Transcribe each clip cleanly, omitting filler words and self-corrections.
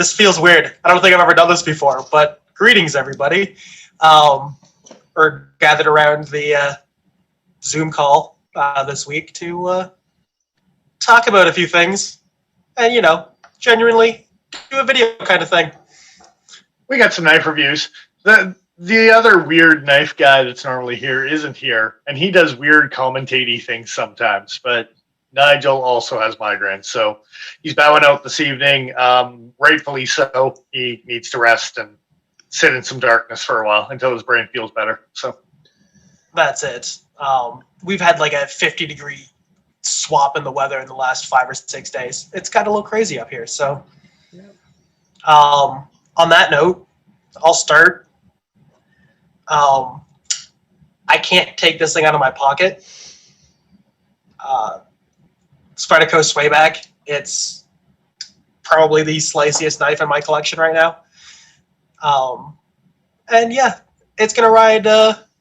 This feels weird. I don't think I've ever done this before, but greetings, everybody. We're gathered around the Zoom call this week to talk about a few things and, genuinely do a video kind of thing. We got some knife reviews. The other weird knife guy that's normally here isn't here, and he does weird commentating things sometimes, but Nigel also has migraines, so he's bowing out this evening. Rightfully so. He needs to rest and sit in some darkness for a while until his brain feels better. So that's it. We've had like a 50-degree swap in the weather in the last 5 or 6 days. It's got a little crazy up here. So, on that note, I'll start. I can't take this thing out of my pocket. Spyderco Swayback. It's probably the sliciest knife in my collection right now. And yeah, it's going to ride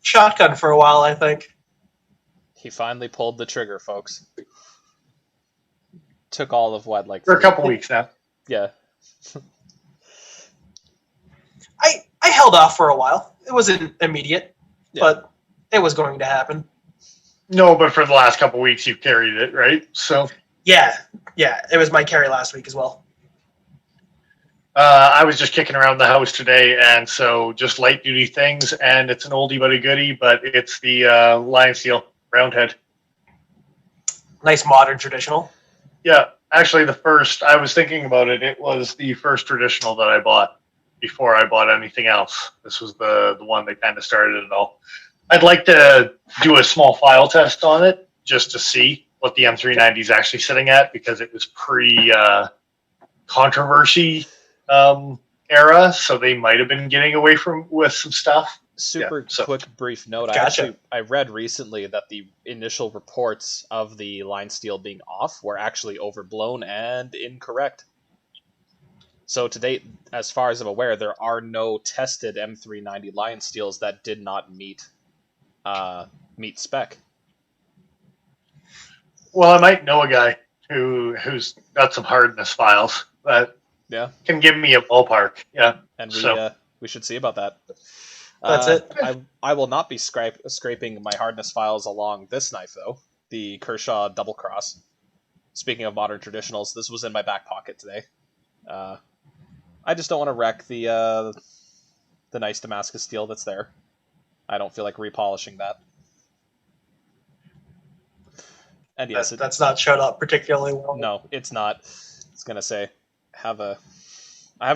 shotgun for a while, I think. He finally pulled the trigger, folks. Took all of what, like... For a couple weeks now. Yeah. I held off for a while. It wasn't immediate, but it was going to happen. No, but for the last couple weeks, you've carried it, right? So yeah, it was my carry last week as well. I was just kicking around the house today, and so just light duty things, and it's an oldie but a goodie, but it's the Lion Steel Roundhead. Nice modern traditional. Yeah, actually the first, I was thinking about it, it was the first traditional that I bought before I bought anything else. This was the one that kind of started it all. I'd like to do a small file test on it just to see what the M390 is actually sitting at, because it was pre-controversy era, so they might have been getting away with some stuff. Quick, brief note. Gotcha. I read recently that the initial reports of the line steel being off were actually overblown and incorrect. So to date, as far as I'm aware, there are no tested M390 line steels that did not meet spec. Well, I might know a guy who's got some hardness files that can give me a ballpark. Yeah, and we should see about that. That's it. I will not be scraping my hardness files along this knife though. The Kershaw Double Cross. Speaking of modern traditionals, this was in my back pocket today. I just don't want to wreck the nice Damascus steel that's there. I don't feel like repolishing that. And yes, that's not showed up particularly well. No, it's not. It's gonna say I have a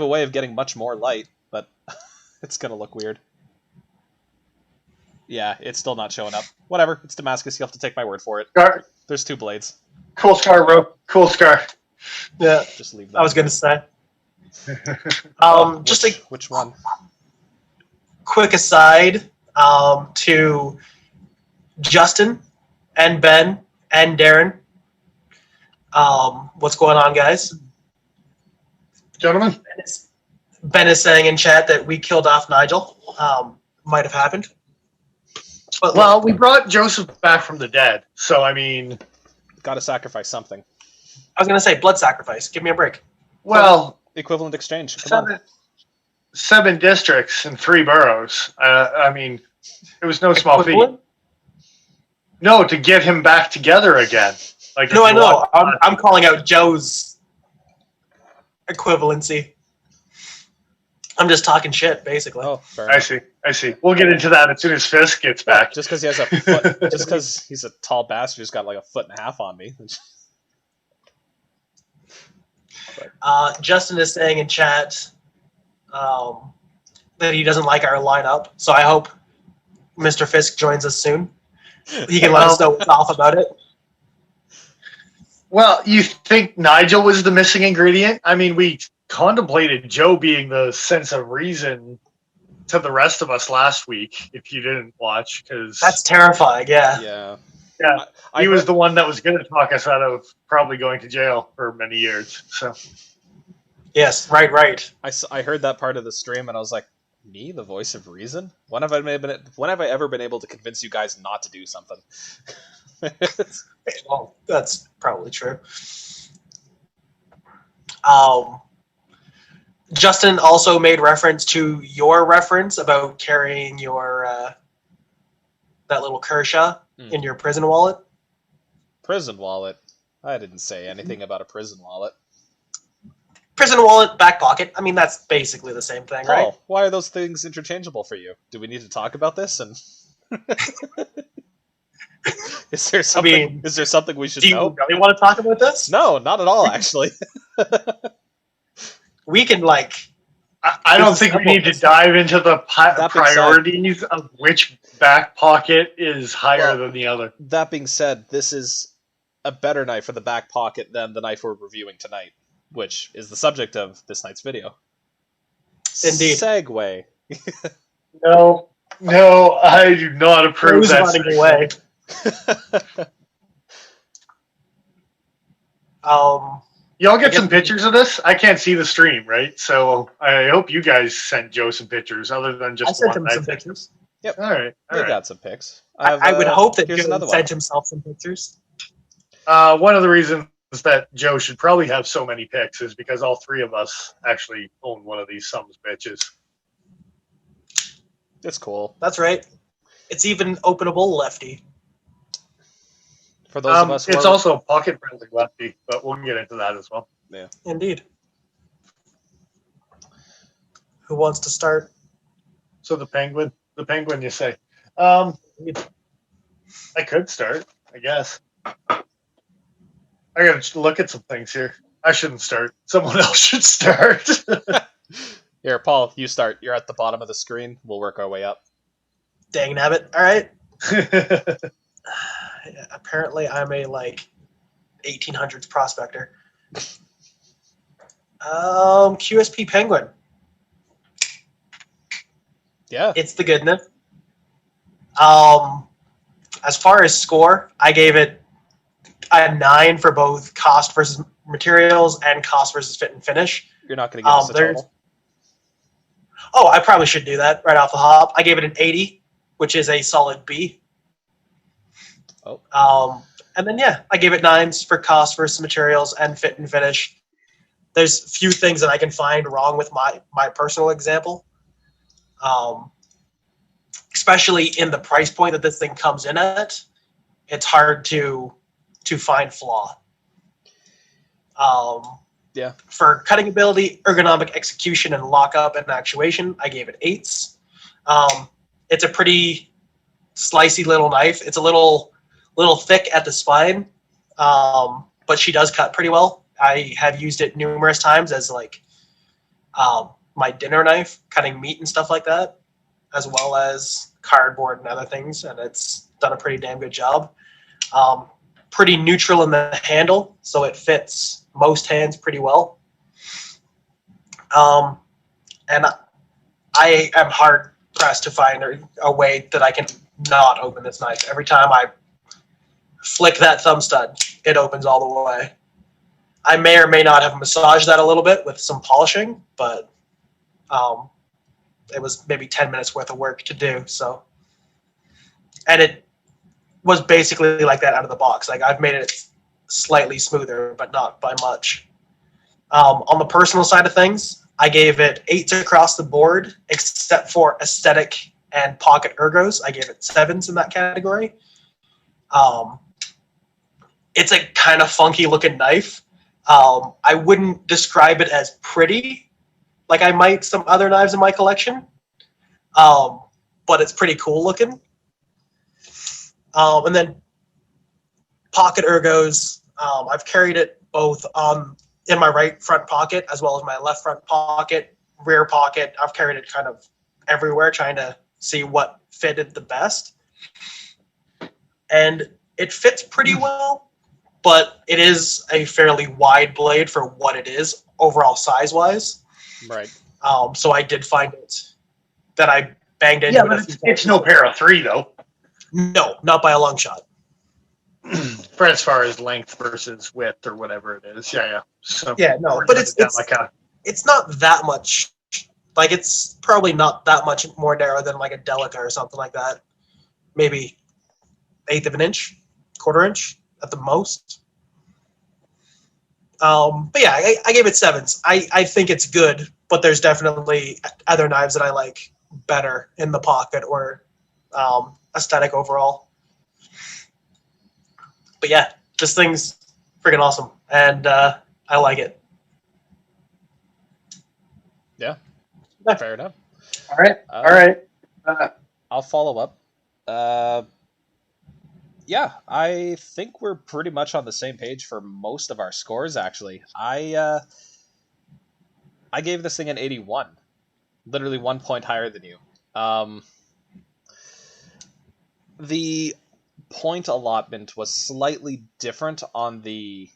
way of getting much more light, but it's gonna look weird. Yeah, it's still not showing up. Whatever, it's Damascus. You have to take my word for it. Scar. There's 2 blades. Cool scar, bro. Cool scar. Yeah, just leave that. I was gonna say. Which one? Quick aside to Justin and Ben and Darren. What's going on, guys? Gentlemen? Ben is saying in chat that we killed off Nigel. Might have happened. But well, we brought Joseph back from the dead, so I mean... Gotta sacrifice something. I was going to say blood sacrifice. Give me a break. Well... Equivalent exchange. Seven districts and 3 boroughs. I mean, it was no small feat. No, to get him back together again. No, I know. I'm calling out Joe's equivalency. I'm just talking shit, basically. Oh, fair enough. I see. We'll get into that as soon as Fisk gets back. Just because he has a foot, just because he's a tall bastard who's got like 1.5 feet on me. Justin is saying in chat that he doesn't like our lineup, so I hope Mr. Fisk joins us soon. He can let us know what's off about it. Well, you think Nigel was the missing ingredient? I mean, we contemplated Joe being the sense of reason to the rest of us last week, if you didn't watch. Cause that's terrifying, yeah. Yeah, he was the one that was going to talk us out of probably going to jail for many years. So, yes, right. I heard that part of the stream and I was like, me, the voice of reason? When have I ever been able to convince you guys not to do something? Well, that's probably true. Justin also made reference to your reference about carrying your that little Kershaw in your prison wallet. Prison wallet? I didn't say anything about a prison wallet. Prison wallet, back pocket. I mean, that's basically the same thing, Paul, right? why are those things interchangeable for you? Do we need to talk about this? And is there something? Is there something we should Do you know? really want to talk about this? No, not at all. Actually, We can I don't think we need to dive into the priorities of which back pocket is higher than the other. That being said, this is a better knife for the back pocket than the knife we're reviewing tonight, which is the subject of this night's video. Indeed. Segue. No, I do not approve that. running away. Y'all get some pictures of this? I can't see the stream, right? So I hope you guys sent Joe some pictures other than just I sent one him knife. some pictures. Yep. All right. We got some pics. I would hope that here's Joe another sent one. himself some pictures. One of the reasons that Joe should probably have so many pics is because all three of us actually own one of these sums bitches. It's cool. That's right. It's even openable lefty. For those of us who it's are... also pocket friendly lefty, but we'll get into that as well. Yeah. Indeed. Who wants to start? So the penguin, you say? I could start, I guess. I gotta look at some things here. I shouldn't start. Someone else should start. Here, Paul, you start. You're at the bottom of the screen. We'll work our way up. Dang nabbit. All right. Apparently, I'm a 1800s prospector. QSP Penguin. Yeah. It's the goodness. As far as score, I gave it a 9 for both cost versus materials and cost versus fit and finish. You're not going to give us a total? Oh, I probably should do that right off the hop. I gave it an 80, which is a solid B. Oh. And then, I gave it 9s for cost versus materials and fit and finish. There's few things that I can find wrong with my personal example. Especially in the price point that this thing comes in at, it's hard to find flaw. For cutting ability, ergonomic execution, and lockup and actuation, I gave it 8s. It's a pretty slicey little knife. It's a little thick at the spine, but she does cut pretty well. I have used it numerous times as my dinner knife, cutting meat and stuff like that, as well as cardboard and other things, and it's done a pretty damn good job. Pretty neutral in the handle, so it fits most hands pretty well. And I am hard pressed to find a way that I can not open this knife. Every time I flick that thumb stud, it opens all the way. I may or may not have massaged that a little bit with some polishing, but it was maybe 10 minutes worth of work to do. So, and it was basically like that out of the box. I've made it slightly smoother, but not by much. On the personal side of things, I gave it 8s across the board, except for aesthetic and pocket ergos. I gave it 7s in that category. It's a kind of funky looking knife. I wouldn't describe it as pretty, like I might some other knives in my collection, but it's pretty cool looking. And then pocket ergos, I've carried it both in my right front pocket as well as my left front pocket, rear pocket. I've carried it kind of everywhere, trying to see what fitted the best. And it fits pretty well, but it is a fairly wide blade for what it is overall size-wise. Right. So I did find it that I banged into Yeah, it. but it's no para 3 though. No, not by a long shot. For as far as length versus width or whatever it is. Yeah. So Yeah, no, but it's not that much. It's probably not that much more narrow than a Delica or something like that. Maybe 1/8 of an inch, 1/4 inch at the most. But yeah, I gave it 7s. I think it's good, but there's definitely other knives that I like better in the pocket or aesthetic overall. But yeah, this thing's freaking awesome, and I like it. Yeah, fair enough. All right. I'll follow up. Yeah, I think we're pretty much on the same page for most of our scores. Actually, I gave this thing an 81, literally 1 point higher than you. The point allotment was slightly different on the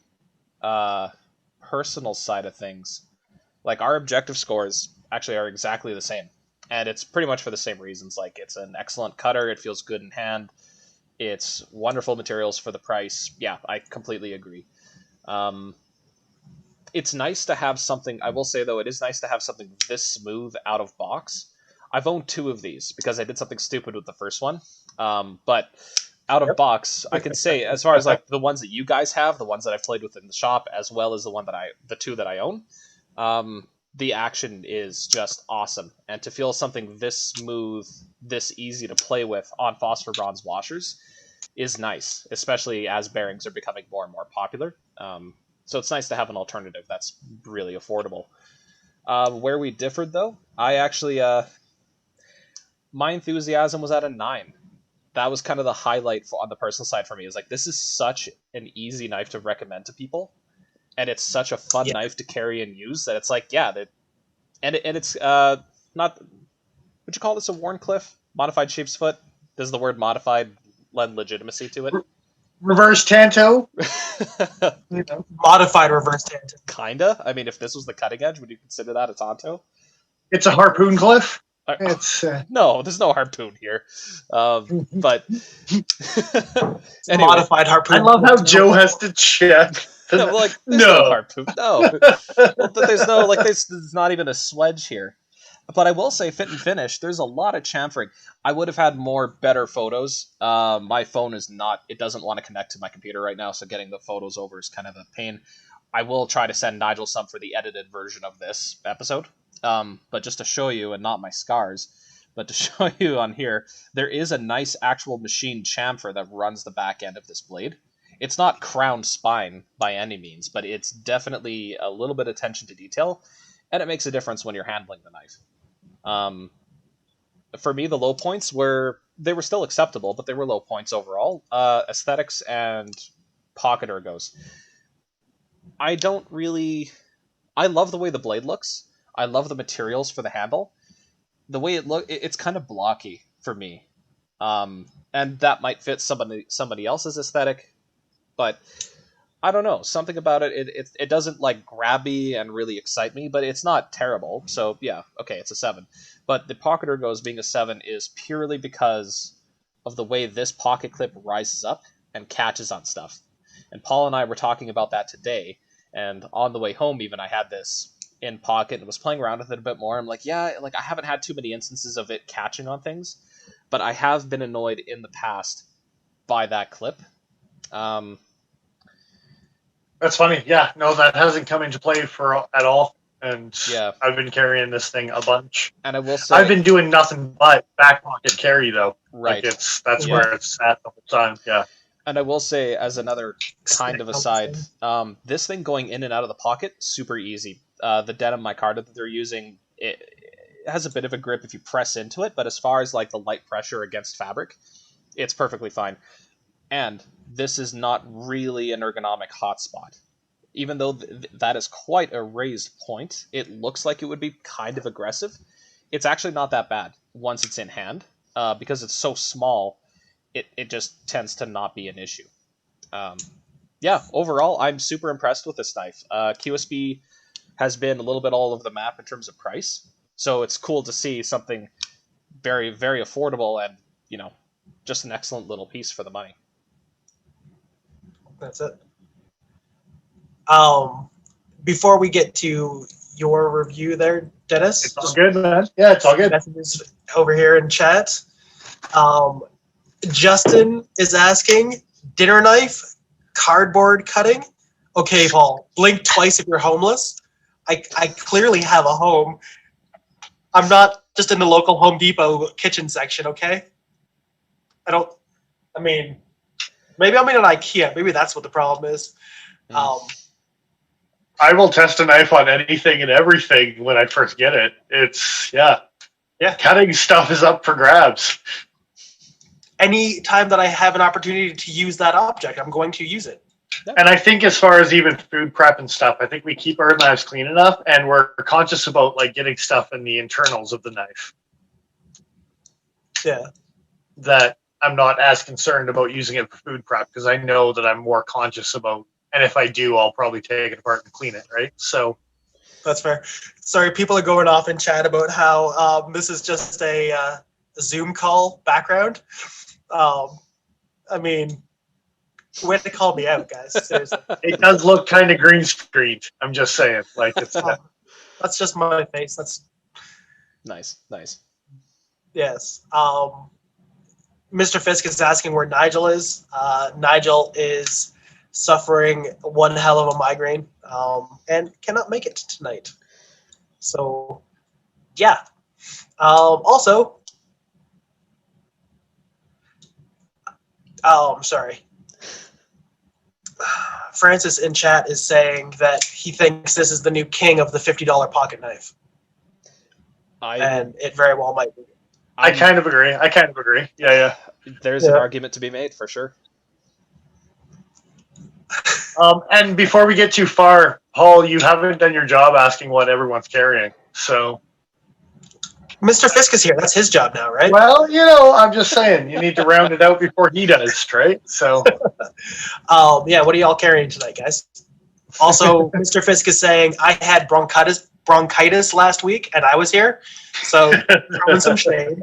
personal side of things. Like, our objective scores actually are exactly the same, and it's pretty much for the same reasons. Like, it's an excellent cutter, it feels good in hand, it's wonderful materials for the price. Yeah, I completely agree. It's nice to have something, I will say though, it is nice to have something this smooth out of box. I've owned 2 of these because I did something stupid with the first one. But out of box, I can say, as far as like the ones that you guys have, the ones that I've played with in the shop, as well as the 2 that I own, the action is just awesome. And to feel something this smooth, this easy to play with on phosphor bronze washers is nice, especially as bearings are becoming more and more popular. So it's nice to have an alternative that's really affordable. Where we differed, though, I actually, my enthusiasm was at a 9. That was kind of the highlight on the personal side for me. Is like, this is such an easy knife to recommend to people, and it's such a fun knife to carry and use that it's like, yeah, it's not. Would you call this a Warncliffe modified sheep's foot? Does the word modified lend legitimacy to it? Reverse Tanto. Modified reverse Tanto. Kinda. I mean, if this was the cutting edge, would you consider that a Tanto? It's a harpoon cliff. It's no, there's no harpoon here. But anyway, modified harpoon. I love how Joe has to check. No, like, there's no harpoon. No, there's no there's not even a sledge here. But I will say, fit and finish, there's a lot of chamfering. I would have had better photos. My phone is not, it doesn't want to connect to my computer right now, so getting the photos over is kind of a pain. I will try to send Nigel some for the edited version of this episode. But just to show you, and not my scars, but to show you on here, there is a nice actual machine chamfer that runs the back end of this blade. It's not crown spine by any means, but it's definitely a little bit of attention to detail, and it makes a difference when you're handling the knife. For me, the low points were still acceptable, but they were low points overall. Aesthetics and pocket ergos. I love the way the blade looks. I love the materials for the handle. The way it's kind of blocky for me. And that might fit somebody else's aesthetic, but I don't know. Something about it doesn't like grab me and really excite me, but it's not terrible. So yeah, okay, it's a 7. But the pocket ergos being a 7 is purely because of the way this pocket clip rises up and catches on stuff. And Paul and I were talking about that today, and on the way home even I had this in pocket and was playing around with it a bit more. I'm like, yeah, like I haven't had too many instances of it catching on things, but I have been annoyed in the past by that clip. That's funny. Yeah, no, that hasn't come into play at all. And yeah, I've been carrying this thing a bunch. And I will say, I've been doing nothing but back pocket carry though. Right. Like that's where it's at the whole time. Yeah. And I will say, as another kind of aside, this thing going in and out of the pocket, super easy. The denim micarta that they're using, it has a bit of a grip if you press into it, but as far as like the light pressure against fabric, it's perfectly fine. And this is not really an ergonomic hotspot. Even though that is quite a raised point, it looks like it would be kind of aggressive. It's actually not that bad once it's in hand, because it's so small, it just tends to not be an issue. Yeah, overall, I'm super impressed with this knife. QSP has been a little bit all over the map in terms of price, so it's cool to see something very, very affordable and, just an excellent little piece for the money. That's it. Before we get to your review there, Dennis. It's all good, man. Yeah, it's all good. Messages over here in chat. Justin is asking, dinner knife, cardboard cutting. Okay, Paul, blink twice if you're homeless. I clearly have a home. I'm not just in the local Home Depot kitchen section, okay? I mean, maybe I'm in an IKEA. Maybe that's what the problem is. I will test a knife on anything and everything when I first get it. It's, yeah. Cutting stuff is up for grabs. Any time that I have an opportunity to use that object, I'm going to use it. And I think as far as even food prep and stuff, I think we keep our knives clean enough, and we're conscious about like getting stuff in the internals of the knife. Yeah. That I'm not as concerned about using it for food prep because I know that I'm more conscious about, and if I do, I'll probably take it apart and clean it, right? So that's fair. Sorry, people are going off in chat about how this is just a Zoom call background. I mean, way to call me out, guys. Seriously. It does look kind of green screened. I'm just saying, like it's. That's just my face. That's nice. Yes. Mr. Fisk is asking where Nigel is. Nigel is suffering one hell of a migraine and cannot make it tonight. So, yeah. Also, sorry. Francis in chat is saying that he thinks this is the new king of the $50 pocket knife. And it very well might be. I kind of agree. Yeah. There's an argument to be made for sure. And before we get too far, Paul, you haven't done your job asking what everyone's carrying. So, Mr. Fisk is here. That's his job now, right? Well, I'm just saying you need to round it out before he does, right? So, yeah. What are y'all carrying tonight, guys? Also, Mr. Fisk is saying I had bronchitis last week, and I was here, so throwing some shade.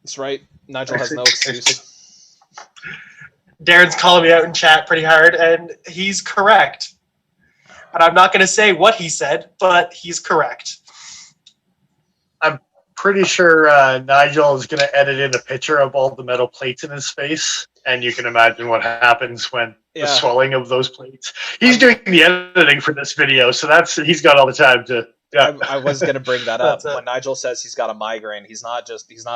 That's right. Nigel has no excuse. Darren's calling me out in chat pretty hard, and he's correct. And I'm not going to say what he said, but he's correct. I'm pretty sure Nigel is going to edit in a picture of all the metal plates in his face, and you can imagine what happens when the swelling of those plates. He's doing the editing for this video, so he's got all the time to. Yeah. I was going to bring that up. When Nigel says he's got a migraine, he's not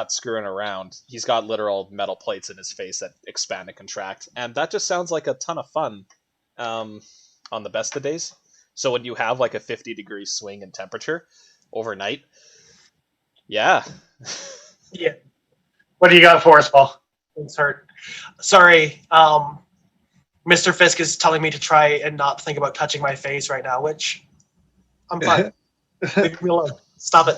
screwing around. He's got literal metal plates in his face that expand and contract. And that just sounds like a ton of fun on the best of days. So when you have like a 50-degree swing in temperature overnight, yeah. Yeah. What do you got for us, Paul? It's hurt. Sorry. Mr. Fisk is telling me to try and not think about touching my face right now, which I'm fine. Leave me alone. Stop it.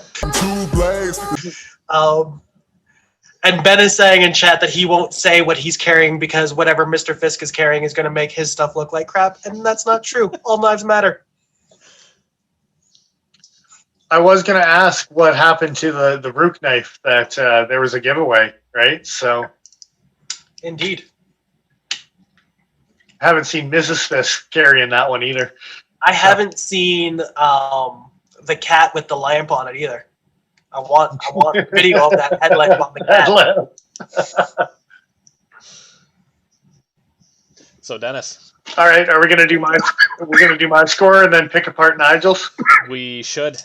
And Ben is saying in chat that he won't say what he's carrying because whatever Mr. Fisk is carrying is going to make his stuff look like crap, and that's not true. All knives matter. I was going to ask what happened to the Rook knife that there was a giveaway, right? So, indeed. I haven't seen Mrs. Fisk carrying that one either. I haven't seen the cat with the lamp on it either. I want a video of that headlamp on the cat. So Dennis. All right, are we gonna do my score and then pick apart Nigel's? We should.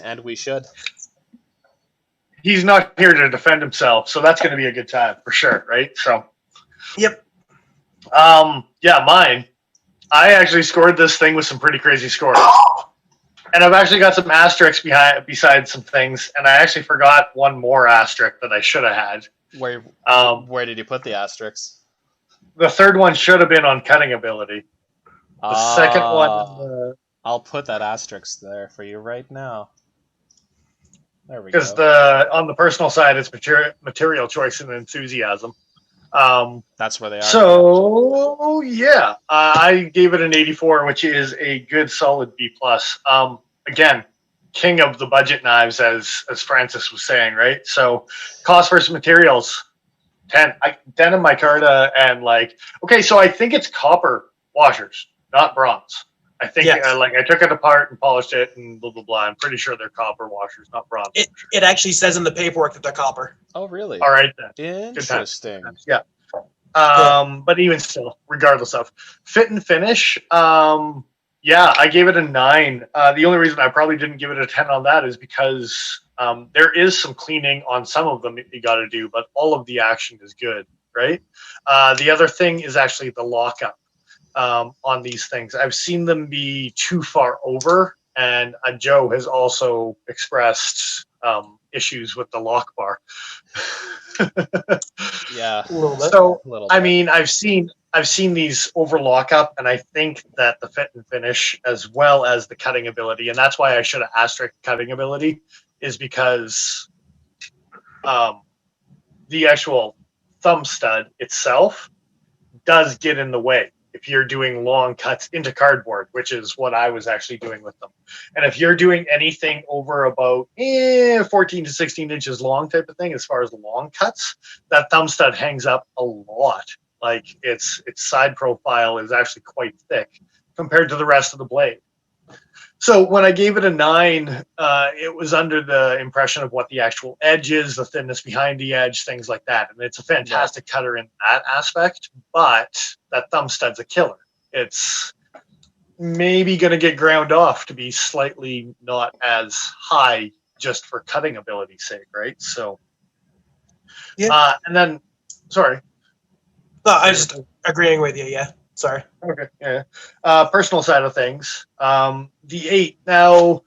He's not here to defend himself, so that's gonna be a good time for sure, right? So yep. Yeah, mine. I actually scored this thing with some pretty crazy scores. And I've actually got some asterisks besides some things, and I actually forgot one more asterisk that I should have had. Where did you put the asterisks? The third one should have been on cutting ability. The second one... I'll put that asterisk there for you right now. There we go. Because on the personal side, it's material choice and enthusiasm. That's where they are. So yeah, I gave it an 84, which is a good solid B+. Again, king of the budget knives, as Francis was saying, right? So cost versus materials, 10. Denim micarta and okay, so I think it's copper washers, not bronze. I think I took it apart and polished it and blah blah blah. I'm pretty sure they're copper washers, not bronze. It actually says in the paperwork that they're copper. Oh really? All right then. Interesting. Yeah. But even still, regardless of fit and finish, Yeah, I gave it a 9. The only reason I probably didn't give it a 10 on that is because there is some cleaning on some of them that you got to do, but all of the action is good, right? The other thing is actually the lockup on these things. I've seen them be too far over, and Joe has also expressed issues with the lock bar. Yeah. A little bit. So, A little I bit. mean, I've seen these over lockup, and I think that the fit and finish, as well as the cutting ability, and that's why I should have asterisk cutting ability, is because the actual thumb stud itself does get in the way if you're doing long cuts into cardboard, which is what I was actually doing with them. And if you're doing anything over about 14 to 16 inches long type of thing, as far as long cuts, that thumb stud hangs up a lot. Like its side profile is actually quite thick compared to the rest of the blade. So when I gave it a 9, it was under the impression of what the actual edge is, the thinness behind the edge, things like that. And it's a fantastic cutter in that aspect, but that thumb stud's a killer. It's maybe going to get ground off to be slightly not as high just for cutting ability's sake, right? So, Yeah. And then, sorry. No, I was just agreeing with you. Yeah. Sorry. Okay. Yeah. Personal side of things. The 8. Now,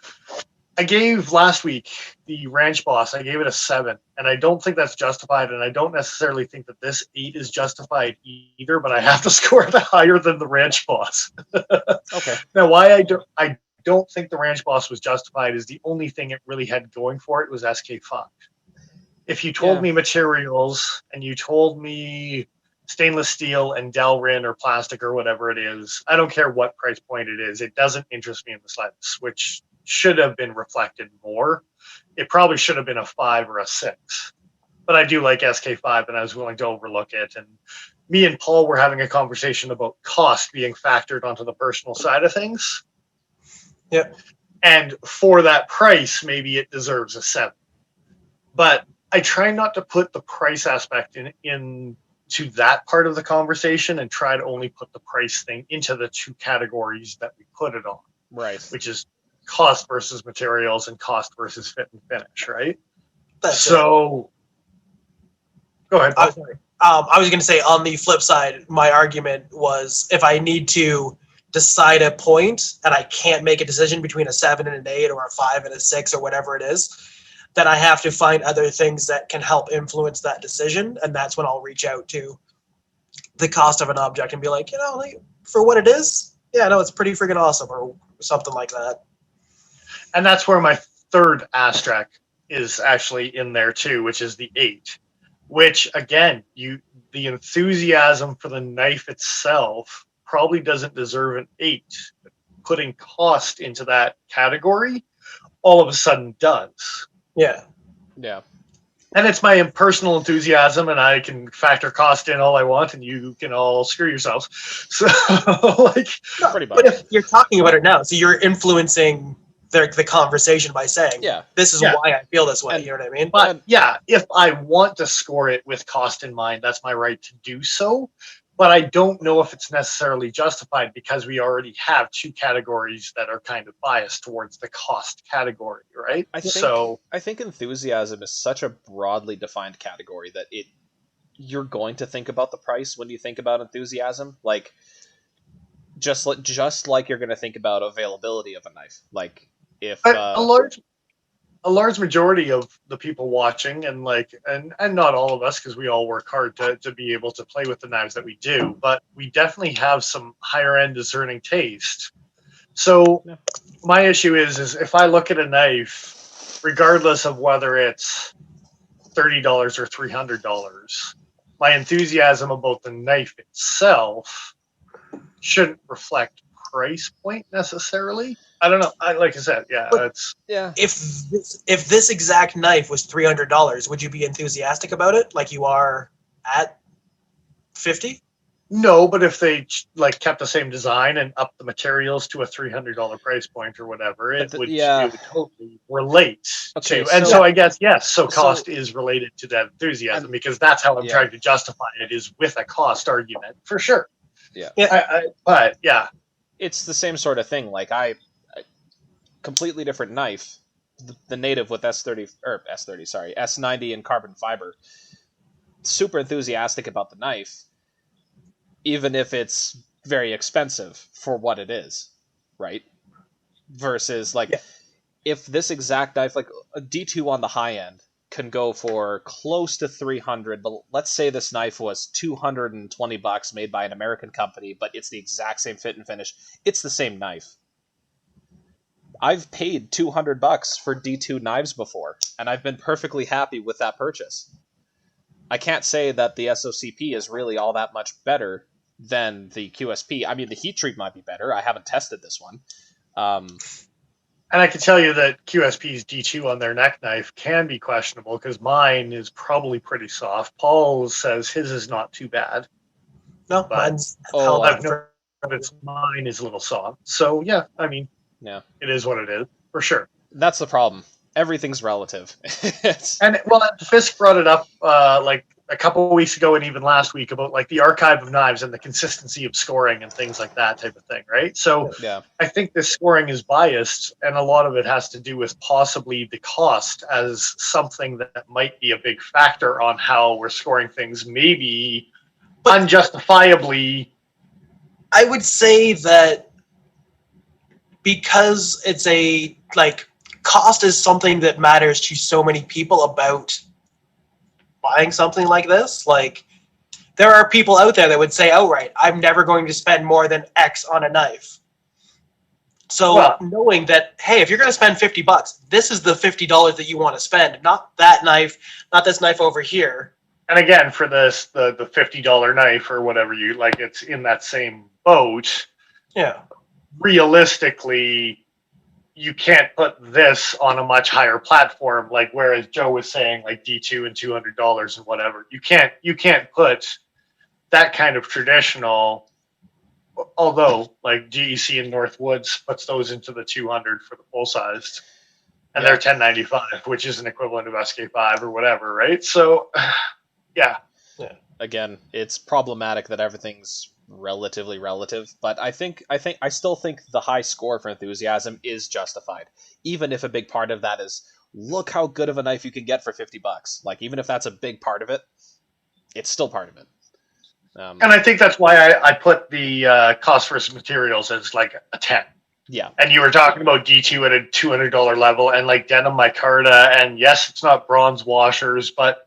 I gave last week the ranch boss. I gave it a 7, and I don't think that's justified. And I don't necessarily think that this 8 is justified either. But I have to score it higher than the ranch boss. Okay. Now, why I don't think the ranch boss was justified is the only thing it really had going for it was SK5. If you told me materials and you told me stainless steel and Delrin or plastic or whatever it is, I don't care what price point it is. It doesn't interest me in the slightest, which should have been reflected more. It probably should have been a 5 or a 6. But I do like SK5, and I was willing to overlook it. And me and Paul were having a conversation about cost being factored onto the personal side of things. Yep. And for that price, maybe it deserves a 7. But I try not to put the price aspect in to that part of the conversation and try to only put the price thing into the 2 categories that we put it on. Right. Which is cost versus materials and cost versus fit and finish, right? That's so, go ahead, Paul. I was going to say, on the flip side, my argument was if I need to decide a point and I can't make a decision between a 7 and an 8 or a 5 and a 6 or whatever it is, then I have to find other things that can help influence that decision. And that's when I'll reach out to the cost of an object and be like, like, for what it is, yeah, no, it's pretty freaking awesome, or something like that. And that's where my third asterisk is actually in there too, which is the 8, which again, the enthusiasm for the knife itself probably doesn't deserve an 8. Putting cost into that category all of a sudden does. Yeah. Yeah. And it's my personal enthusiasm, and I can factor cost in all I want, and you can all screw yourselves. So, like, Pretty much. But if you're talking about it now, so you're influencing the conversation by saying, this is why I feel this way. And, you know what I mean? But yeah, if I want to score it with cost in mind, that's my right to do so. But I don't know if it's necessarily justified because we already have 2 categories that are kind of biased towards the cost category, right? I think enthusiasm is such a broadly defined category that you're going to think about the price when you think about enthusiasm. Like, just like you're going to think about availability of a knife. Like, if a large majority of the people watching, and not all of us, because we all work hard to be able to play with the knives that we do, but we definitely have some higher end discerning taste. So my issue is if I look at a knife, regardless of whether it's $30 or $300, my enthusiasm about the knife itself shouldn't reflect price point necessarily. I don't know. Like I said, If this exact knife was $300, would you be enthusiastic about it, like you are at 50? No, but if they kept the same design and upped the materials to a $300 price point or whatever, it would totally relate to. And so I guess So cost is related to that enthusiasm, because that's how I'm trying to justify it, is with a cost argument for sure. Yeah. But it's the same sort of thing. Like I completely different knife, the native with S90 and carbon fiber. Super enthusiastic about the knife, even if it's very expensive for what it is, right? Versus like if this exact knife, like a D2 on the high end, can go for close to 300, but let's say this knife was $220 made by an American company, but it's the exact same fit and finish. It's the same knife. I've paid $200 for D2 knives before, and I've been perfectly happy with that purchase. I can't say that the SOCP is really all that much better than the QSP. I mean, the heat treat might be better. I haven't tested this one. And I can tell you that QSP's D2 on their neck knife can be questionable because mine is probably pretty soft. Paul says his is not too bad. No, But- mine's Oh, held I've up. noticed mine is a little soft. So, yeah, I mean, yeah, it is what it is, for sure. that's the problem. Everything's relative. And, well, Fisk brought it up like a couple of weeks ago and even last week about like the archive of knives and the consistency of scoring and things like that type of thing, right? So Yeah. I think this scoring is biased, and a lot of it has to do with possibly the cost as something that might be a big factor on how we're scoring things, maybe unjustifiably. I would say that because it's a, like, cost is something that matters to so many people about buying something like this. Like, there are people out there that would say outright, I'm never going to spend more than X on a knife. So Well- knowing that, hey, if you're going to spend $50, this is the $50 that you want to spend, not that knife, not this knife over here. And again, for this, the $50 knife or whatever you like, it's in that same boat. Yeah. Realistically, you can't put this on a much higher platform, like whereas Joe was saying like D2 and $200 and whatever. You can't put that kind of traditional, although like GEC and Northwoods puts those into the 200 for the full sized, and they're 1095, which is an equivalent of SK5 or whatever, right? So yeah. Again, it's problematic that everything's relatively relative, but I still think the high score for enthusiasm is justified, even if a big part of that is look how good of a knife you can get for $50. Like, even if that's a big part of it, it's still part of it. And I think that's why I put the cost versus materials as like a 10. Yeah. And you were talking about D2 at a $200 level and like denim micarta, and yes, it's not bronze washers, but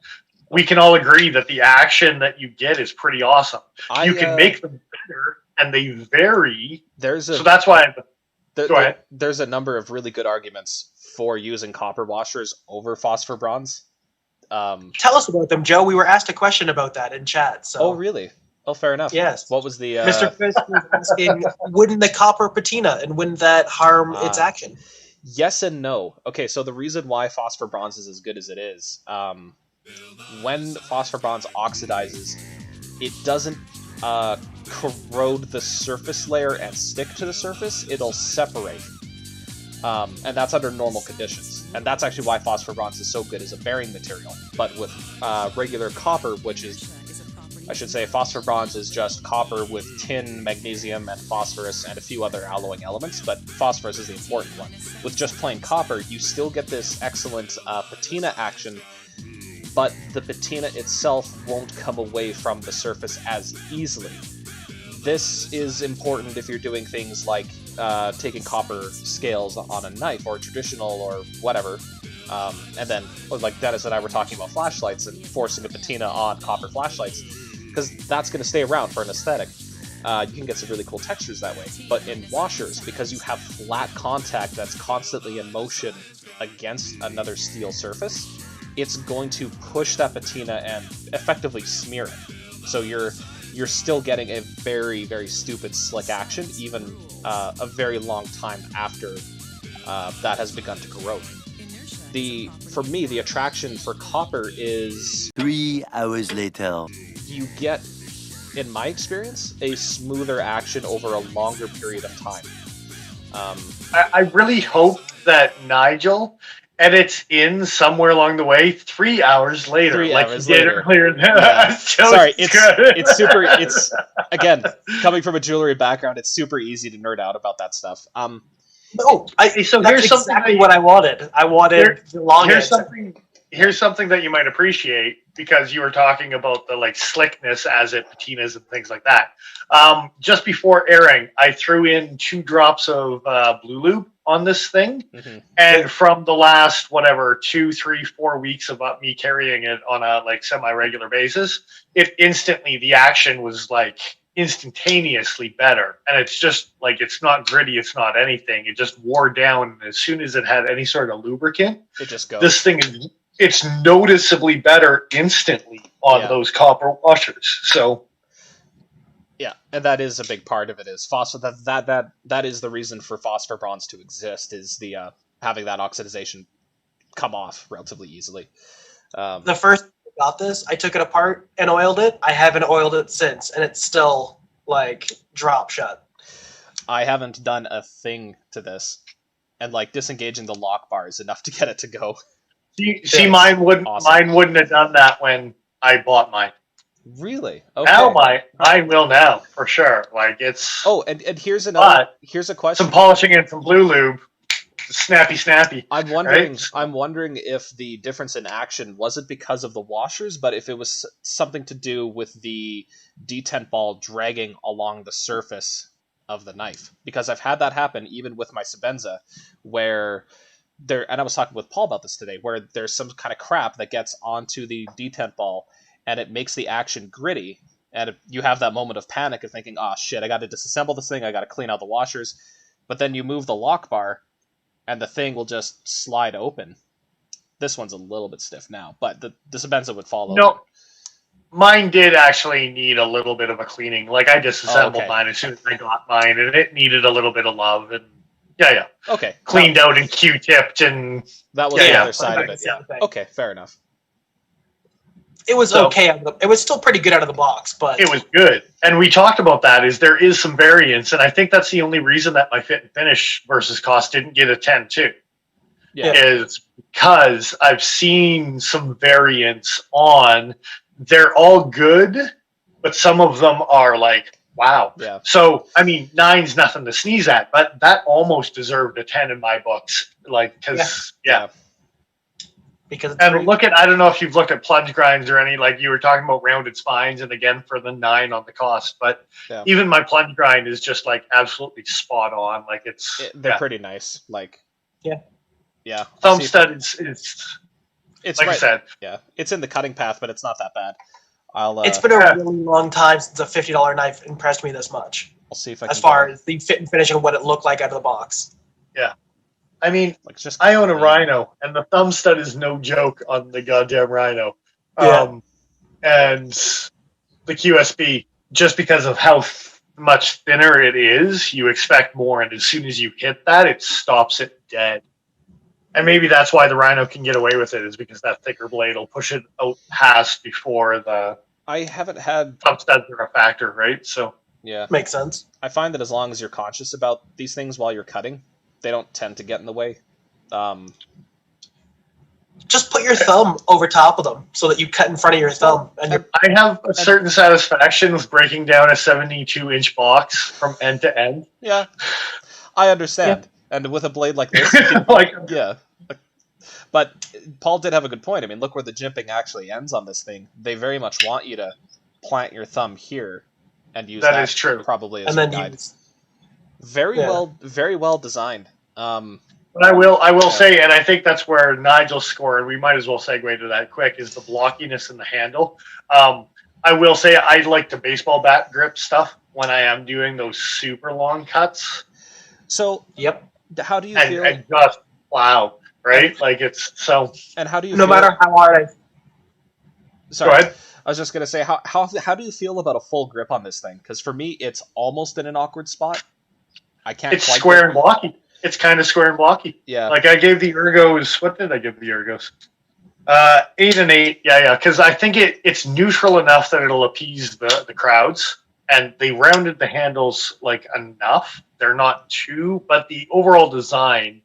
we can all agree that the action that you get is pretty awesome. You can make them better, and they vary. So that's why. Go ahead. There's a number of really good arguments for using copper washers over phosphor bronze. Tell us about them, Joe. We were asked a question about that in chat. So. Oh, really? Oh, fair enough. Yes. What was the... Mr. Fisk was asking, wouldn't the copper patina, and wouldn't that harm its action? Yes and no. Okay, so the reason why phosphor bronze is as good as it is, when phosphor bronze oxidizes, it doesn't corrode the surface layer and stick to the surface. It'll separate. And that's under normal conditions. And that's actually why phosphor bronze is so good as a bearing material. But with regular copper, which is, I should say, phosphor bronze is just copper with tin, magnesium, and phosphorus, and a few other alloying elements, but phosphorus is the important one. With just plain copper, you still get this excellent patina action, but the patina itself won't come away from the surface as easily. This is important if you're doing things like taking copper scales on a knife or traditional or whatever, and then like Dennis and I were talking about flashlights and forcing a patina on copper flashlights, because that's going to stay around for an aesthetic. You can get some really cool textures that way. But in washers, because you have flat contact that's constantly in motion against another steel surface, it's going to push that patina and effectively smear it. So you're still getting a very, very stupid slick action, even a very long time after that has begun to corrode. For me, the attraction for copper is... 3 hours later. You get, in my experience, a smoother action over a longer period of time. I really hope that Nigel edits in somewhere along the way 3 hours later. 3 like hours you did later. earlier. Yeah. So Sorry, good. it's super. It's again coming from a jewelry background. It's super easy to nerd out about that stuff. No, So that's here's something exactly that what I wanted. I wanted the long here's edge. something here's something that you might appreciate because you were talking about the like slickness as it patinas and things like that. Just before airing, I threw in 2 drops of blue lube on this thing, and from the last 2, 3, 4 weeks of me carrying it on a like semi-regular basis, the action was like instantaneously better, and it's just like it's not gritty, it's not anything, it just wore down as soon as it had any sort of lubricant. It just goes. This thing it's noticeably better instantly on those copper washers. So yeah, and that is a big part of it. Is phosphor that is the reason for phosphor bronze to exist, is the having that oxidization come off relatively easily. The first thing about this, I took it apart and oiled it. I haven't oiled it since, and it's still like drop shut. I haven't done a thing to this, and like disengaging the lock bar is enough to get it to go. See, mine wouldn't have done that when I bought mine. Really? Okay. Now mine will now for sure. Like it's. Oh, and here's a question. Some polishing and some blue lube, snappy. I'm wondering. Right? I'm wondering if the difference in action wasn't because of the washers, but if it was something to do with the detent ball dragging along the surface of the knife. Because I've had that happen even with my Sebenza, where there. And I was talking with Paul about this today, where there's some kind of crap that gets onto the detent ball, and it makes the action gritty, and you have that moment of panic of thinking, oh shit, I got to disassemble this thing, I got to clean out the washers, but then you move the lock bar, and the thing will just slide open. This one's a little bit stiff now, but the Sebenza would fall No, open. Mine did actually need a little bit of a cleaning. Like I disassembled mine as soon as I got mine, and it needed a little bit of love, and Okay. cleaned out and Q-tipped, and that was the other side of it. Yeah. Okay, fair enough. It was okay. It was still pretty good out of the box, but it was good. And we talked about that. There is some variance, and I think that's the only reason that my fit and finish versus cost didn't get a 10 too. Yeah. Is because I've seen some variance on. They're all good, but some of them are like, wow. Yeah. So I mean, 9's nothing to sneeze at, but that almost deserved a 10 in my books. Like, because because and I don't know if you've looked at plunge grinds or any, like you were talking about rounded spines, and again for the 9 on the cost, but even my plunge grind is just like absolutely spot on. Like they're pretty nice. Like yeah. Thumb stud is it's like right. I said. Yeah, it's in the cutting path, but it's not that bad. It's been a really long time since a $50 knife impressed me this much. I'll see if I can. As far as the fit and finish and what it looked like out of the box. Yeah. I mean, like just I own a Rhino, and the thumb stud is no joke on the goddamn Rhino. Yeah. And the QSP, just because of how much thinner it is, you expect more, and as soon as you hit that, it stops it dead. And maybe that's why the Rhino can get away with it, is because that thicker blade will push it out past before the. I haven't had thumb studs are a factor, right? So yeah, makes sense. I find that as long as you're conscious about these things while you're cutting, they don't tend to get in the way. Just put your thumb over top of them so that you cut in front of your thumb. And I have a certain satisfaction with breaking down a 72-inch box from end to end. Yeah, I understand. Yeah. And with a blade like this, yeah. But Paul did have a good point. I mean, look where the jimping actually ends on this thing. They very much want you to plant your thumb here and use that is true. Probably as a guide. Very well designed. But I will say, and I think that's where Nigel's score, and we might as well segue to that quick, is the blockiness in the handle. I will say I like the baseball bat grip stuff when I am doing those super long cuts. So, how do you feel? And just, wow, right? Like it's so. And how do you no feel? matter how hard Sorry. Go ahead. I was just going to say, how do you feel about a full grip on this thing? Because for me, it's almost in an awkward spot. I can't It's square and blocky. It's kind of square and blocky. Yeah. Like I gave the Ergos, what did I give the Ergos? 8 and 8. Yeah. Because I think it's neutral enough that it'll appease the crowds. And they rounded the handles like enough. They're not too, but the overall design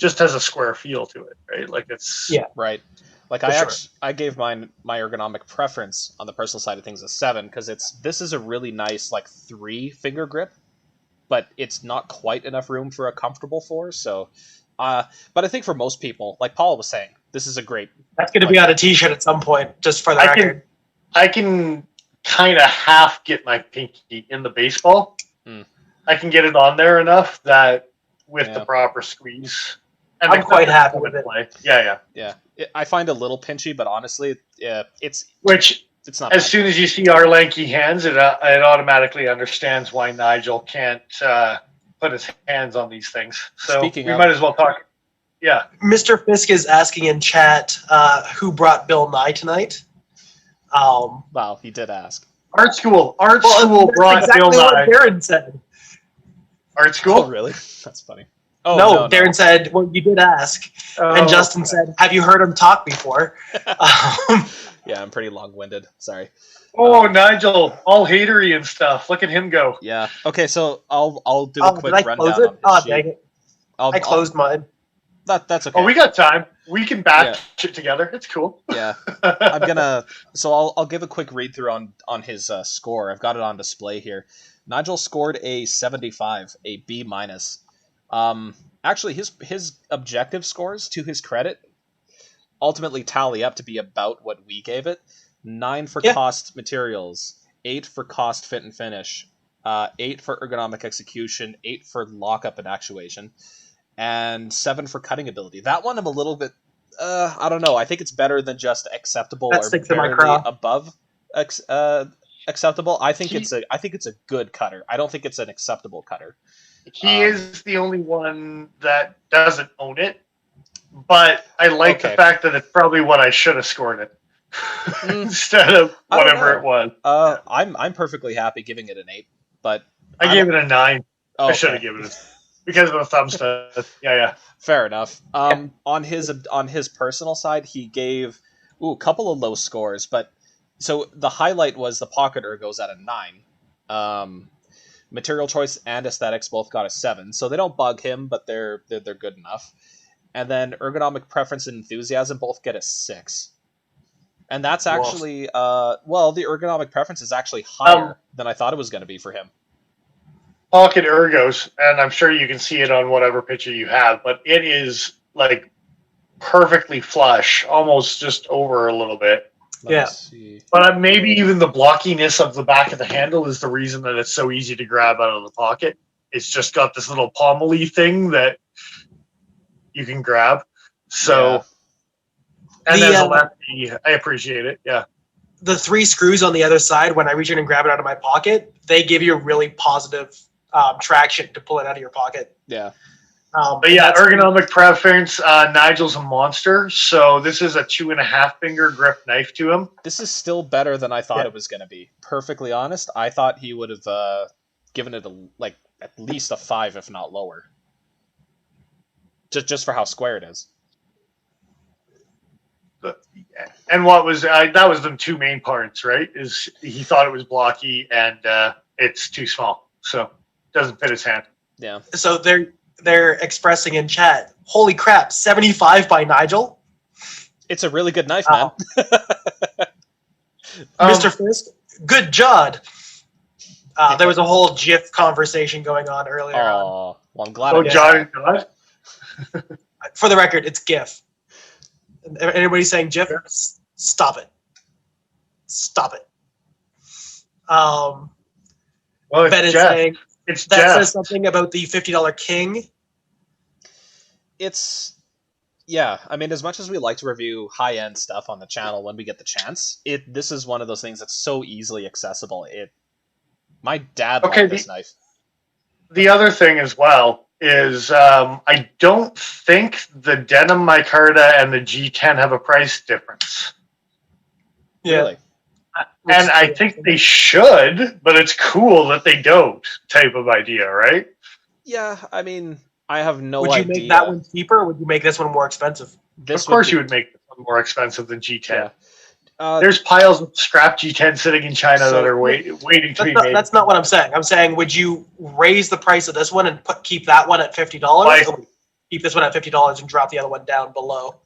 just has a square feel to it, right? Like it's Yeah. Right. Like For sure. I gave my ergonomic preference on the personal side of things a 7 because this is a really nice like 3 finger grip, but it's not quite enough room for a comfortable 4. So, but I think for most people, like Paul was saying, this is a great. That's going to be on a T-shirt at some point, just for the record. I can kind of half get my pinky in the baseball. Mm. I can get it on there enough that with Yeah. the proper squeeze. And I'm quite happy with it. play. Yeah. Yeah, I find it a little pinchy, but honestly, it's not As bad. soon as you see our lanky hands, it automatically understands why Nigel can't put his hands on these things. So Speaking we of- might as well talk. Yeah. Mr. Fisk is asking in chat who brought Bill Nye tonight. Wow, he did ask. Art school That's brought exactly Bill what Nye. Darren said. Art school? Oh, really? That's funny. Oh, No, Darren said, well, you did ask. And Justin said, have you heard him talk before? Yeah, I'm pretty long-winded. Sorry. Oh, Nigel, all hatery and stuff. Look at him go. Yeah. Okay, so I'll do a quick did I rundown close it? on his Oh, sheet. dang it. I'll- I closed mine. That's okay. Oh, we got time. We can batch it together. It's cool. Yeah. I'm gonna. So I'll give a quick read through on his score. I've got it on display here. Nigel scored a 75, a B minus. Actually, his objective scores, to his credit, ultimately tally up to be about what we gave it. 9 for cost materials, 8 for cost fit and finish, 8 for ergonomic execution, 8 for lockup and actuation, and 7 for cutting ability. That one I'm a little bit. I don't know. I think it's better than just acceptable That or sticks in my barely craw. above acceptable. I think it's a good cutter. I don't think it's an acceptable cutter. He is the only one that doesn't own it, but I like the fact that it's probably what I should have scored it instead of whatever it was. I'm perfectly happy giving it an 8, but I gave it a 9. Oh, I should have given it because of the thumb stuff. Yeah. Fair enough. On his personal side, he gave a couple of low scores, but so the highlight was the pocket ergos at a 9. Material choice and aesthetics both got a 7, so they don't bug him, but they're good enough. And then ergonomic preference and enthusiasm both get a 6. And that's actually the ergonomic preference is actually higher than I thought it was going to be for him. Pocket ergos, and I'm sure you can see it on whatever picture you have, but it is like perfectly flush, almost just over a little bit. Let me Yeah. see. But maybe even the blockiness of the back of the handle is the reason that it's so easy to grab out of the pocket. It's just got this little pommely thing that you can grab. So, and as a lefty, I appreciate it. Yeah. The 3 screws on the other side, when I reach in and grab it out of my pocket, they give you a really positive traction to pull it out of your pocket. Yeah. But yeah, ergonomic preference. Nigel's a monster, so this is a 2.5 finger grip knife to him. This is still better than I thought it was going to be. Perfectly honest, I thought he would have given it at least a 5, if not lower. Just for how square it is. And what was that was the 2 main parts, right? Is he thought it was blocky and it's too small, so doesn't fit his hand. Yeah. So they're expressing in chat, holy crap, 75 by Nigel? It's a really good knife, man. Mr. Fisk, good job. There was a whole GIF conversation going on earlier on. Oh, well, I'm glad. Oh, John. For the record, it's GIF. Anybody saying GIF? Stop it. Stop it. Well, Ben is Jeff. saying It's that Jeff. says something about the $50 King. Yeah, I mean, as much as we like to review high-end stuff on the channel when we get the chance, this is one of those things that's so easily accessible. My dad liked this knife. The other thing as well is I don't think the denim micarta and the G10 have a price difference. Really? And I think they should, but it's cool that they don't type of idea, right? Yeah, I mean, I have no idea. Would you make that one cheaper, or would you make this one more expensive? Of course you would make this one more expensive than G10. Yeah. There's piles of scrap G10 sitting in China that are waiting to be made. That's not what I'm saying. I'm saying, would you raise the price of this one and keep that one at $50? keep this one at $50 and drop the other one down below.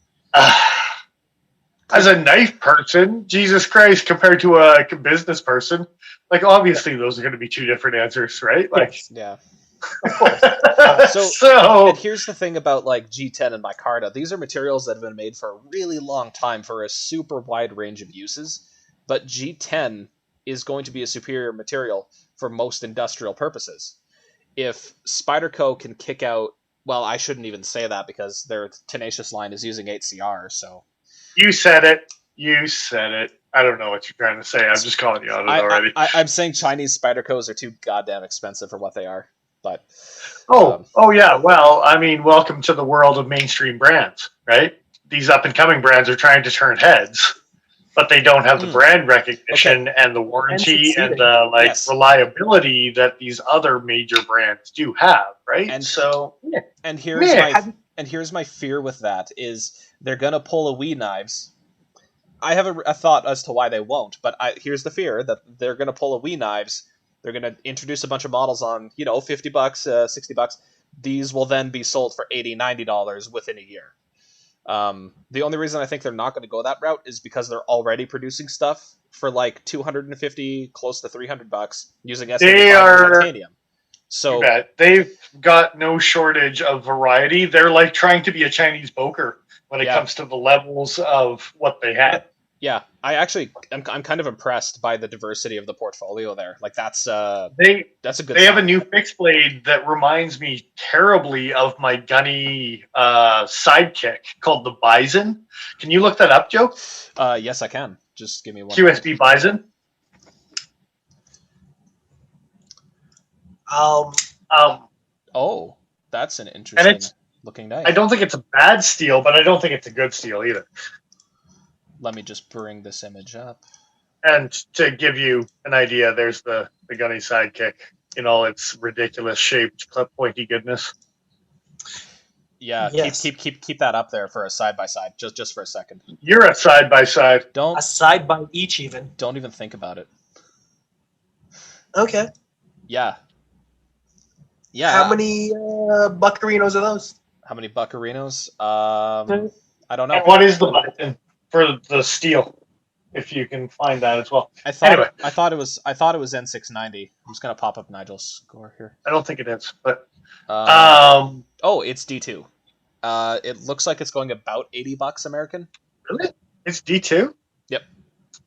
As a knife person, Jesus Christ, compared to a business person, like obviously those are going to be two different answers, right? Like, Yeah. Of course. And here's the thing about like G10 and micarta. These are materials that have been made for a really long time for a super wide range of uses, but G10 is going to be a superior material for most industrial purposes. If Spyderco can kick out, well, I shouldn't even say that because their Tenacious line is using 8CR, so... You said it. I don't know what you're trying to say. I'm just calling you out already. I'm saying Chinese Spydercos are too goddamn expensive for what they are. But yeah. Well, I mean, welcome to the world of mainstream brands, right? These up and coming brands are trying to turn heads, but they don't have the brand recognition and the warranty and the reliability that these other major brands do have, right? And here's my fear with that is they're gonna pull a Wii Knives. I have a thought as to why they won't, but here's the fear that they're gonna pull a Wii Knives. They're going to introduce a bunch of models on, $50, $60. These will then be sold for $80, $90 within a year. The only reason I think they're not going to go that route is because they're already producing stuff for like $250, close to $300 using SW5 titanium. So they've got no shortage of variety. They're like trying to be a Chinese boker when it comes to the levels of what they have. Yeah, I'm kind of impressed by the diversity of the portfolio there. Like that's a good. They have a new fixed blade that reminds me terribly of my gunny sidekick called the Bison. Can you look that up, Joe? Yes, I can. Just give me one. QSP Bison. Oh, that's an interesting looking knife. I don't think it's a bad steel, but I don't think it's a good steel either. Let me just bring this image up. And to give you an idea, there's the gunny sidekick in all its ridiculous shaped clip pointy goodness. Yeah, yes. keep that up there for a side by side, just for a second. You're a side by side. A side by each even. Don't even think about it. Okay. Yeah. How many buccarinos are those? How many buccarinos? I don't know. And what is the button for the steel? If you can find that as well. I thought it was N690. I'm just gonna pop up Nigel's score here. I don't think it is, but it's D2. It looks like it's going about $80 American. Really? It's D2? Yep.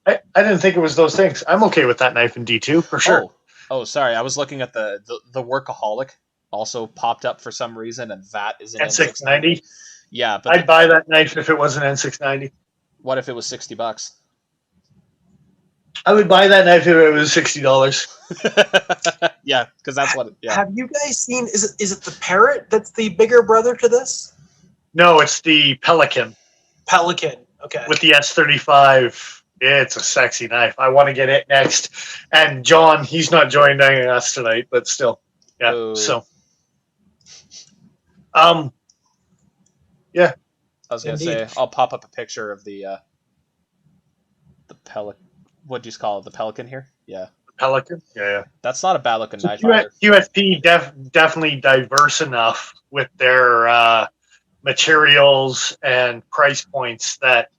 I didn't think it was those things. I'm okay with that knife in D2 for sure. Oh, sorry. I was looking at the Workaholic also popped up for some reason, and that is an N690. Yeah, but I'd buy that knife if it was an N690. What if it was $60? I would buy that knife if it was $60. Yeah, because that's what. Yeah. Have you guys seen? Is it the Parrot that's the bigger brother to this? No, it's the Pelican. Pelican. Okay. With the S35. It's a sexy knife. I want to get it next. And John, he's not joining us tonight, but still, yeah. Oh. So, yeah. I was gonna say I'll pop up a picture of the Pelican. What do you call it? The Pelican here? Yeah. Pelican? Yeah. That's not a bad looking knife. QSP definitely diverse enough with their materials and price points that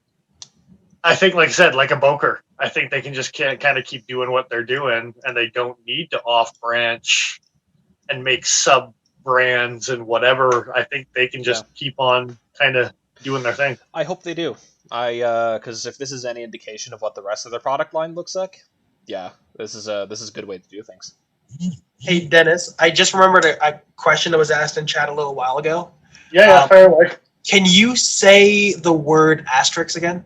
I think, like I said, like a Boker, I think they can just kind of keep doing what they're doing, and they don't need to off-branch and make sub-brands and whatever. I think they can just keep on kind of doing their thing. I hope they do. Because if this is any indication of what the rest of their product line looks like, yeah, this is a good way to do things. Hey, Dennis, I just remembered a question that was asked in chat a little while ago. Yeah, fair away. Can you say the word asterisk again?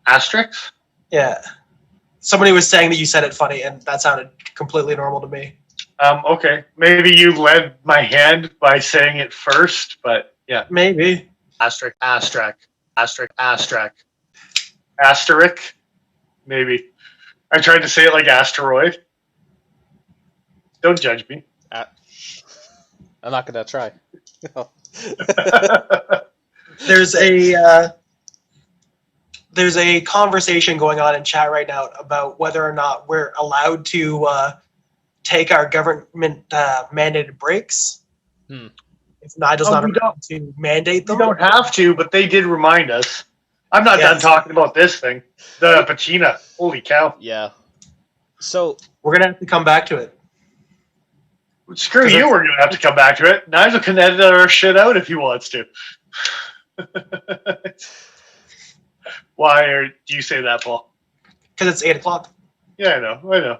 Asterisk? Yeah. Somebody was saying that you said it funny, and that sounded completely normal to me. Okay. Maybe you led my hand by saying it first, but yeah. Maybe. Asterisk, asterisk, asterisk, asterisk. Asterisk? Maybe. I tried to say it like asteroid. Don't judge me. I'm not going to try. There's a conversation going on in chat right now about whether or not we're allowed to take our government mandated breaks. If if Nigel's Oh, not we around to mandate We them. don't have to, but they did remind us. I'm not done Yes. talking about this thing. The patina. Holy cow. Yeah. So We're gonna have to come back to it. Screw 'Cause you, it's- we're going to have to come back to it. Nigel can edit our shit out if he wants to. Do you say that, Paul? Because it's 8 o'clock. Yeah, I know.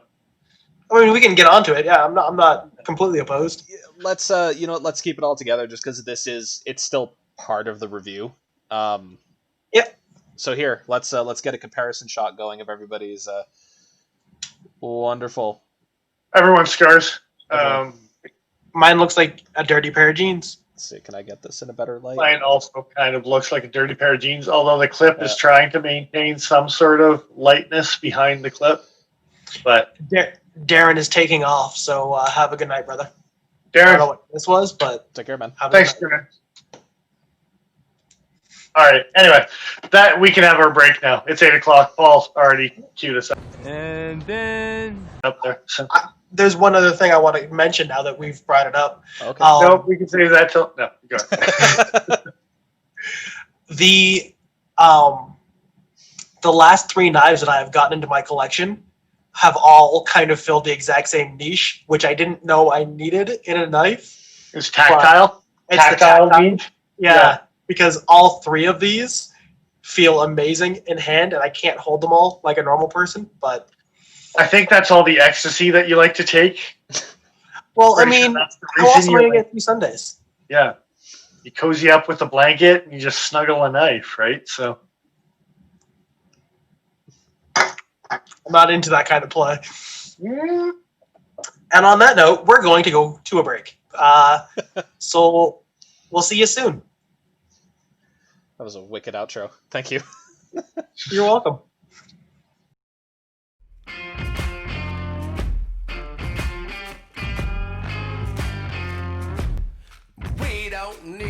I mean, we can get onto it. Yeah, I'm not completely opposed. let's let's keep it all together just because it's still part of the review. Yep. So here, let's get a comparison shot going of everybody's wonderful. Everyone's scars. Mine looks like a dirty pair of jeans. Let's see, can I get this in a better light? Mine also kind of looks like a dirty pair of jeans, although the clip is Yeah. trying to maintain some sort of lightness behind the clip. But Darren is taking off, so have a good night, brother. I don't know Darren, what this was, but Take care, man. have a thanks, good night. Darren. All right. Anyway, that we can have our break now. It's 8 o'clock. Paul already queued us up. And then Up there. So. There's one other thing I want to mention now that we've brought it up. Okay. No, we can save that till no. Go ahead. The last 3 knives that I have gotten into my collection have all kind of filled the exact same niche, which I didn't know I needed in a knife. It's tactile. It's the Tactile tactile. means. Yeah, because all 3 of these feel amazing in hand, and I can't hold them all like a normal person. But I think that's all the ecstasy that you like to take. well, I Pretty sure mean, that's the how else reason am I you gonna get through Sundays? yeah. You cozy up with a blanket and you just snuggle a knife, right? So I'm not into that kind of play. And on that note, we're going to go to a break. So we'll see you soon. That was a wicked outro. Thank you. You're welcome. we don't need